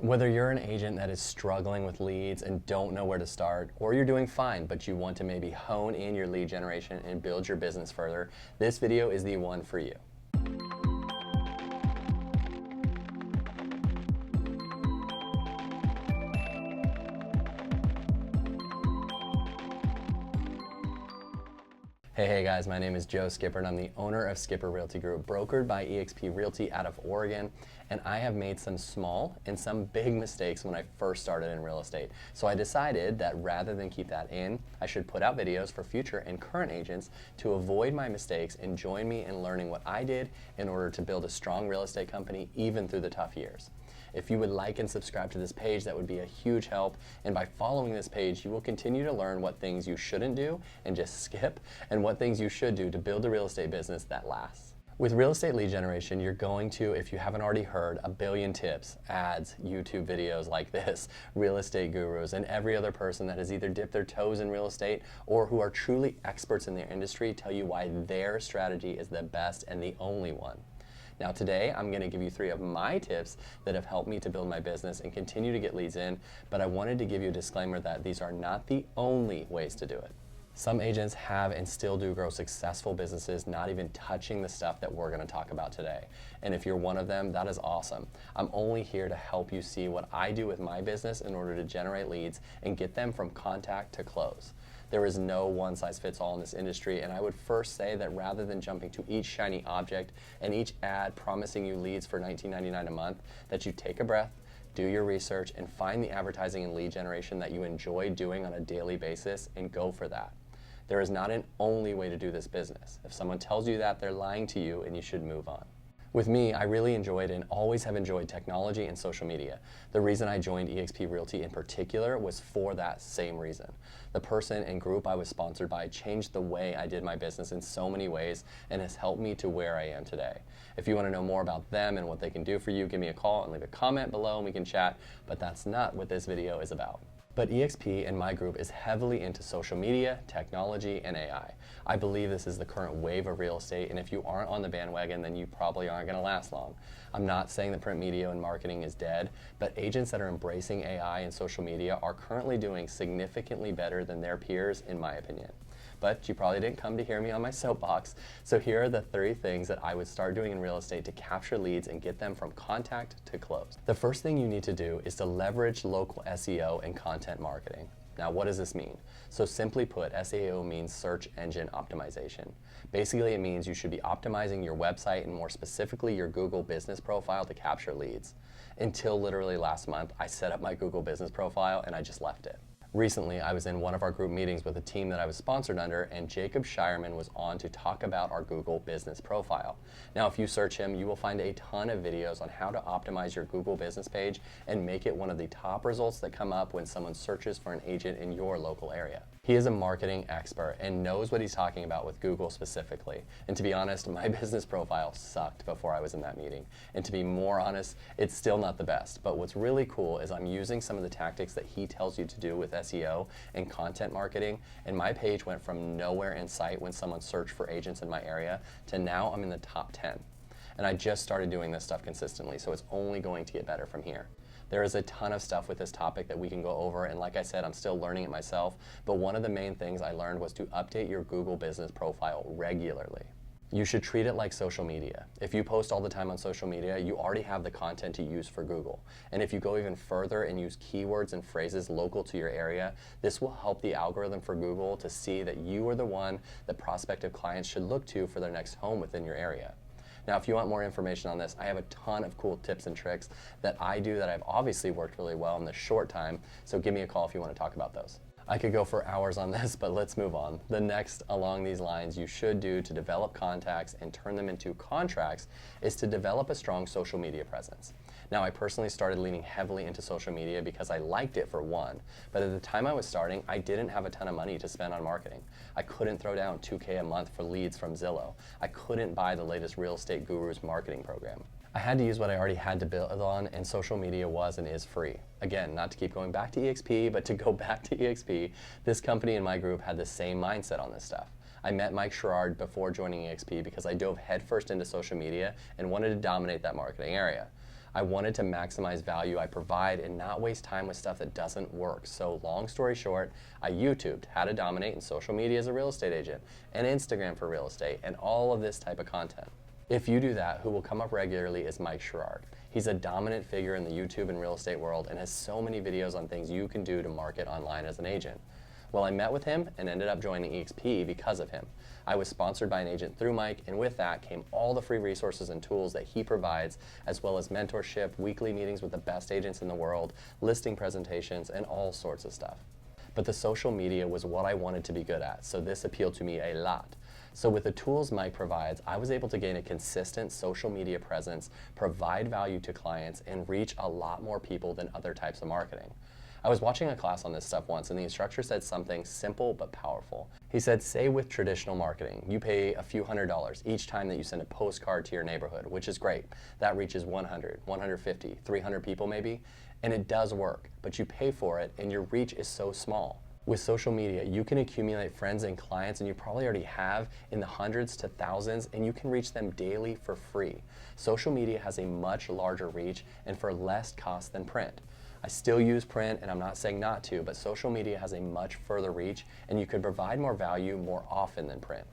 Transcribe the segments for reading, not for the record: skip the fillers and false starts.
Whether you're an agent that is struggling with leads and don't know where to start, or you're doing fine but you want to maybe hone in your lead generation and build your business further, this video is the one for you. Hey guys, my name is Joe Skipper and I'm the owner of Skipper Realty Group, brokered by eXp Realty out of Oregon. And I have made some small and some big mistakes when I first started in real estate. So I decided that rather than keep that in, I should put out videos for future and current agents to avoid my mistakes and join me in learning what I did in order to build a strong real estate company even through the tough years. If you would like and subscribe to this page, that would be a huge help. And by following this page, you will continue to learn what things you shouldn't do and just skip, and what things you should do to build a real estate business that lasts. With real estate lead generation, you're going to, if you haven't already heard, a billion tips, ads, YouTube videos like this, real estate gurus, and every other person that has either dipped their toes in real estate or who are truly experts in their industry tell you why their strategy is the best and the only one. Now today, I'm going to give you 3 of my tips that have helped me to build my business and continue to get leads in, but I wanted to give you a disclaimer that these are not the only ways to do it. Some agents have and still do grow successful businesses, not even touching the stuff that we're going to talk about today. And if you're one of them, that is awesome. I'm only here to help you see what I do with my business in order to generate leads and get them from contact to close. There is no one-size-fits-all in this industry, and I would first say that rather than jumping to each shiny object and each ad promising you leads for $19.99 a month, that you take a breath, do your research, and find the advertising and lead generation that you enjoy doing on a daily basis and go for that. There is not an only way to do this business. If someone tells you that, they're lying to you and you should move on. With me, I really enjoyed and always have enjoyed technology and social media. The reason I joined eXp Realty in particular was for that same reason. The person and group I was sponsored by changed the way I did my business in so many ways and has helped me to where I am today. If you want to know more about them and what they can do for you, give me a call and leave a comment below and we can chat, but that's not what this video is about. But eXp and my group is heavily into social media, technology, and AI. I believe this is the current wave of real estate, and if you aren't on the bandwagon, then you probably aren't going to last long. I'm not saying that print media and marketing is dead, but agents that are embracing AI and social media are currently doing significantly better than their peers, in my opinion. But you probably didn't come to hear me on my soapbox, so here are the 3 things that I would start doing in real estate to capture leads and get them from contact to close. The first thing you need to do is to leverage local SEO and content marketing. Now, what does this mean? So simply put, SEO means search engine optimization. Basically, it means you should be optimizing your website and more specifically your Google business profile to capture leads. Until literally last month, I set up my Google business profile and I just left it. Recently, I was in one of our group meetings with a team that I was sponsored under, and Jacob Shireman was on to talk about our Google business profile. Now, if you search him, you will find a ton of videos on how to optimize your Google business page and make it one of the top results that come up when someone searches for an agent in your local area. He is a marketing expert and knows what he's talking about with Google specifically. And to be honest, my business profile sucked before I was in that meeting. And to be more honest, it's still not the best. But what's really cool is I'm using some of the tactics that he tells you to do with SEO and content marketing, and my page went from nowhere in sight when someone searched for agents in my area to now I'm in the top 10. And I just started doing this stuff consistently, so it's only going to get better from here. There is a ton of stuff with this topic that we can go over, and like I said, I'm still learning it myself, but one of the main things I learned was to update your Google business profile regularly. You should treat it like social media. If you post all the time on social media, you already have the content to use for Google. And if you go even further and use keywords and phrases local to your area, this will help the algorithm for Google to see that you are the one that prospective clients should look to for their next home within your area. Now, if you want more information on this, I have a ton of cool tips and tricks that I do that I've obviously worked really well in this short time, so give me a call if you want to talk about those. I could go for hours on this, but let's move on. The next along these lines you should do to develop contacts and turn them into contracts is to develop a strong social media presence. Now, I personally started leaning heavily into social media because I liked it for one, but at the time I was starting, I didn't have a ton of money to spend on marketing. I couldn't throw down $2K a month for leads from Zillow. I couldn't buy the latest real estate guru's marketing program. I had to use what I already had to build on, and social media was and is free. Again, not to keep going back to eXp, but to go back to eXp, this company and my group had the same mindset on this stuff. I met Mike Sherwood before joining eXp because I dove headfirst into social media and wanted to dominate that marketing area. I wanted to maximize value I provide and not waste time with stuff that doesn't work. So long story short, I YouTubed how to dominate in social media as a real estate agent, and Instagram for real estate, and all of this type of content. If you do that, who will come up regularly is Mike Sherrod. He's a dominant figure in the YouTube and real estate world and has so many videos on things you can do to market online as an agent. Well, I met with him and ended up joining EXP because of him. I was sponsored by an agent through Mike, and with that came all the free resources and tools that he provides, as well as mentorship, weekly meetings with the best agents in the world, listing presentations, and all sorts of stuff. But the social media was what I wanted to be good at, so this appealed to me a lot. So with the tools Mike provides, I was able to gain a consistent social media presence, provide value to clients, and reach a lot more people than other types of marketing. I was watching a class on this stuff once, and the instructor said something simple but powerful. He said, say with traditional marketing, you pay a few $100s each time that you send a postcard to your neighborhood, which is great. That reaches 100, 150, 300 people maybe, and it does work, but you pay for it and your reach is so small. With social media, you can accumulate friends and clients, and you probably already have, in the hundreds to thousands, and you can reach them daily for free. Social media has a much larger reach and for less cost than print. I still use print, and I'm not saying not to, but social media has a much further reach, and you could provide more value more often than print.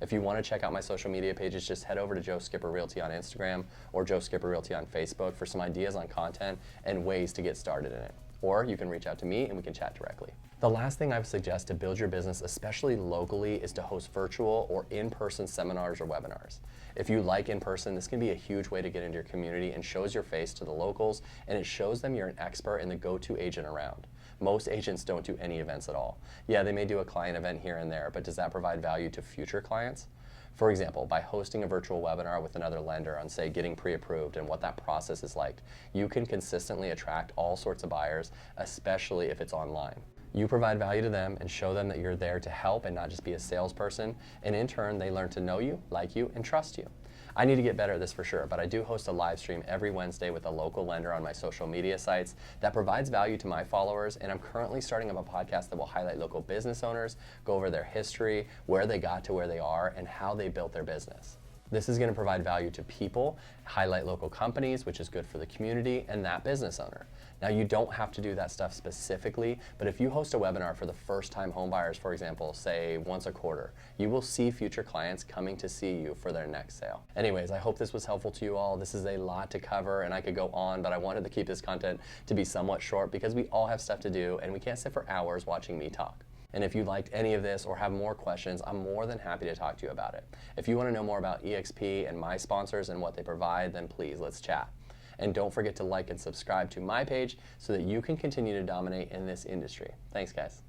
If you want to check out my social media pages, just head over to Joe Skipper Realty on Instagram or Joe Skipper Realty on Facebook for some ideas on content and ways to get started in it. Or you can reach out to me and we can chat directly. The last thing I would suggest to build your business, especially locally, is to host virtual or in-person seminars or webinars. If you like in-person, this can be a huge way to get into your community and shows your face to the locals, and it shows them you're an expert and the go-to agent around. Most agents don't do any events at all. Yeah, they may do a client event here and there, but does that provide value to future clients? For example, by hosting a virtual webinar with another lender on, say, getting pre-approved and what that process is like, you can consistently attract all sorts of buyers, especially if it's online. You provide value to them and show them that you're there to help and not just be a salesperson, and in turn, they learn to know you, like you, and trust you. I need to get better at this for sure, but I do host a live stream every Wednesday with a local lender on my social media sites that provides value to my followers, and I'm currently starting up a podcast that will highlight local business owners, go over their history, where they got to where they are, and how they built their business. This is going to provide value to people, highlight local companies, which is good for the community, and that business owner. Now, you don't have to do that stuff specifically, but if you host a webinar for the first-time homebuyers, for example, say once a quarter, you will see future clients coming to see you for their next sale. Anyways, I hope this was helpful to you all. This is a lot to cover, and I could go on, but I wanted to keep this content to be somewhat short because we all have stuff to do, and we can't sit for hours watching me talk. And if you liked any of this or have more questions, I'm more than happy to talk to you about it. If you want to know more about EXP and my sponsors and what they provide, then please, let's chat. And don't forget to like and subscribe to my page so that you can continue to dominate in this industry. Thanks, guys.